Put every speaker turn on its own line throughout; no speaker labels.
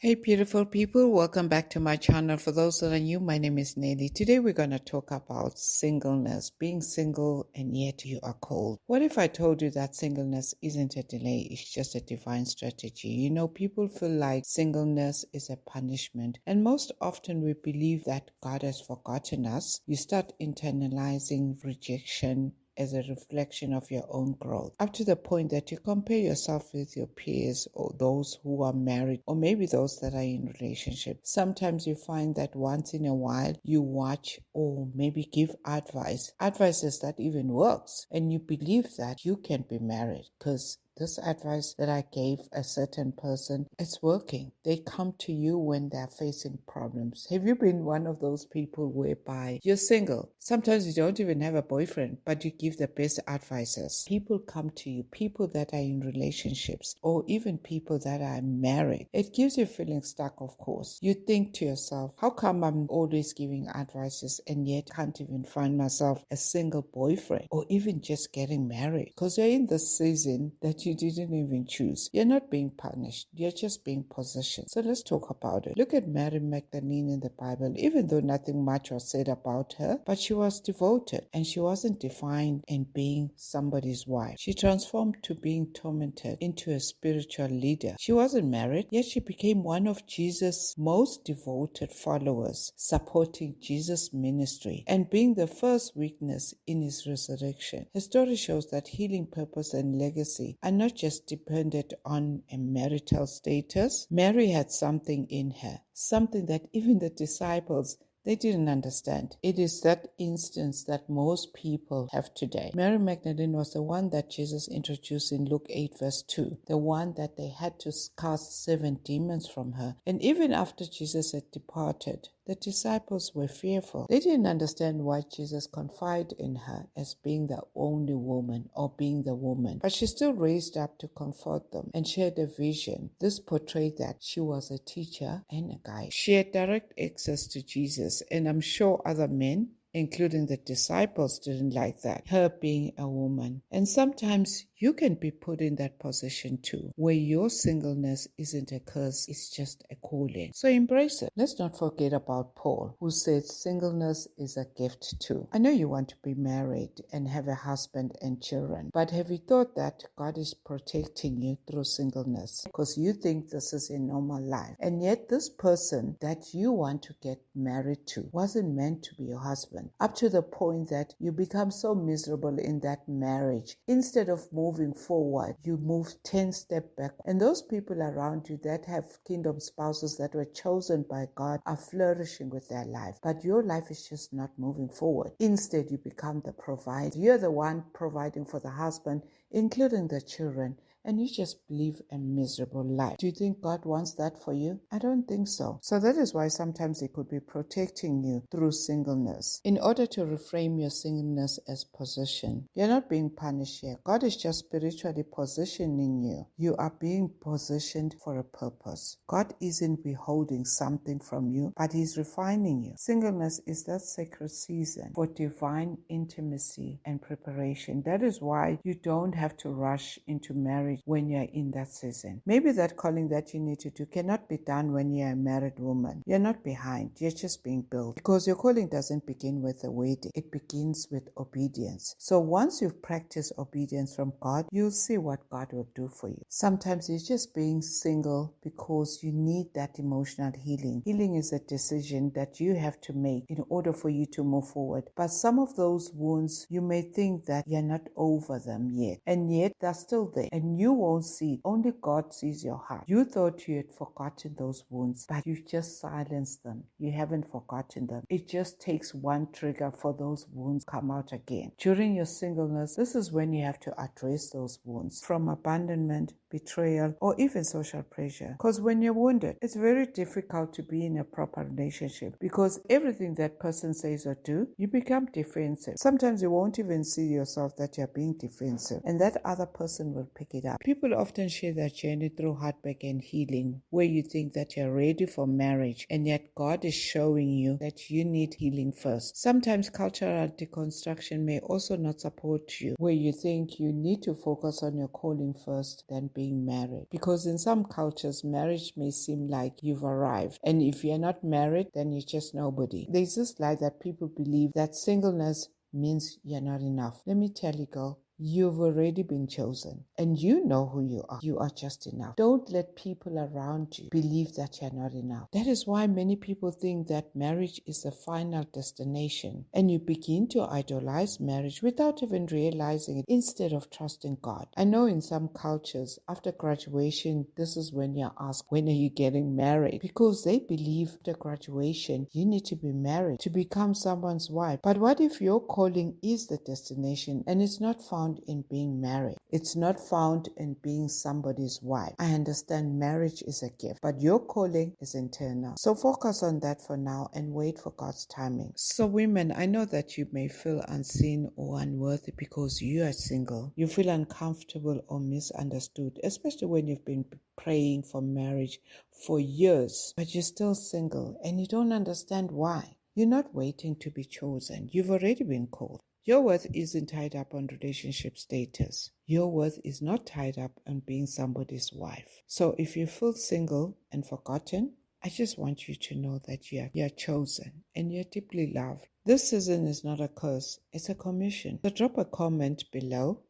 Hey, beautiful people, welcome back to my channel. For those that are new, my name is Nelly. Today we're going to talk about singleness, being single and yet you are called. What if I told you that singleness isn't a delay, it's just a divine strategy? People feel like singleness is a punishment, and most often we believe that God has forgotten us. You start internalizing rejection as a reflection of your own growth, up to the point that you compare yourself with your peers or those who are married or maybe those that are in relationship. Sometimes you find that once in a while you watch or maybe give advices that even works, and you believe that you can be married because this advice that I gave a certain person, it's working. They come to you when they're facing problems. Have you been one of those people whereby you're single? Sometimes you don't even have a boyfriend, but you give the best advices. People come to you, people that are in relationships, or even people that are married. It gives you feeling stuck, of course. You think to yourself, how come I'm always giving advices and yet can't even find myself a single boyfriend or even just getting married? Because you're in this season that you didn't even choose. You're not being punished. You're just being positioned. So let's talk about it. Look at Mary Magdalene in the Bible. Even though nothing much was said about her, but she was devoted and she wasn't defined in being somebody's wife. She transformed to being tormented into a spiritual leader. She wasn't married, yet she became one of Jesus' most devoted followers, supporting Jesus' ministry and being the first witness in his resurrection. Her story shows that healing, purpose, and legacy are not just dependent on a marital status. Mary had something in her, something that even the disciples they didn't understand. It is that instance that most people have today. Mary Magdalene was the one that Jesus introduced in Luke 8 verse 2, the one that they had to cast 7 demons from her. And even after Jesus had departed, the disciples were fearful. They didn't understand why Jesus confided in her as being the only woman or being the woman. But she still raised up to comfort them and shared a vision. This portrayed that she was a teacher and a guide. She had direct access to Jesus, and I'm sure other men, including the disciples, didn't like that, her being a woman. And sometimes you can be put in that position too, where your singleness isn't a curse, it's just a calling. So embrace it. Let's not forget about Paul, who said singleness is a gift too. I know you want to be married and have a husband and children, but have you thought that God is protecting you through singleness? Because you think this is a normal life, and yet this person that you want to get married to wasn't meant to be your husband, up to the point that you become so miserable in that marriage. Instead of moving forward, you move 10 steps back. And those people around you that have kingdom spouses that were chosen by God are flourishing with their life. But your life is just not moving forward. Instead, you become the provider. You're the one providing for the husband, including the children, and you just live a miserable life. Do you think God wants that for you? I don't think so. So that is why sometimes He could be protecting you through singleness. In order to reframe your singleness as possession, you're not being punished here. God is just spiritually positioning you. You are being positioned for a purpose. God isn't withholding something from you, but He's refining you. Singleness is that sacred season for divine intimacy and preparation. That is why you don't have to rush into marriage when you're in that season. Maybe that calling that you need to do cannot be done when you're a married woman. You're not behind. You're just being built. Because your calling doesn't begin with a wedding. It begins with obedience. So once you've practiced obedience from God, you'll see what God will do for you. Sometimes it's just being single because you need that emotional healing. Healing is a decision that you have to make in order for you to move forward. But some of those wounds, you may think that you're not over them yet. And yet they're still there. And you won't see it. Only God sees your heart. You thought you had forgotten those wounds, but you've just silenced them. You haven't forgotten them. It just takes one trigger for those wounds to come out again. During your singleness, this is when you have to address those wounds from abandonment, betrayal, or even social pressure. Because when you're wounded, it's very difficult to be in a proper relationship because everything that person says or do, you become defensive. Sometimes you won't even see yourself that you're being defensive, and that other person will pick it up. People often share their journey through heartbreak and healing, where you think that you're ready for marriage, and yet God is showing you that you need healing first. Sometimes cultural deconstruction may also not support you, where you think you need to focus on your calling first than being married. Because in some cultures, marriage may seem like you've arrived, and if you're not married, then you're just nobody. There's this lie that people believe that singleness means you're not enough. Let me tell you, girl, you've already been chosen, and you know who you are. You are just enough. Don't let people around you believe that you're not enough. That is why many people think that marriage is the final destination, and you begin to idolize marriage without even realizing it, instead of trusting God. I know in some cultures, after graduation, this is when you're asked, when are you getting married? Because they believe after graduation, you need to be married to become someone's wife. But what if your calling is the destination and it's not found in being married? It's not found in being somebody's wife. I understand marriage is a gift, but your calling is internal. So focus on that for now and wait for God's timing. So women, I know that you may feel unseen or unworthy because you are single. You feel uncomfortable or misunderstood, especially when you've been praying for marriage for years, but you're still single and you don't understand why. You're not waiting to be chosen. You've already been called. Your worth isn't tied up on relationship status. Your worth is not tied up on being somebody's wife. So if you feel single and forgotten, I just want you to know that you're chosen and you're deeply loved. This season is not a curse, it's a commission. So drop a comment below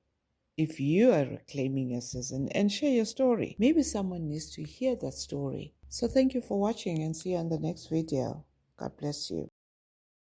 if you are reclaiming your season and share your story. Maybe someone needs to hear that story. So thank you for watching and see you on the next video. God bless you.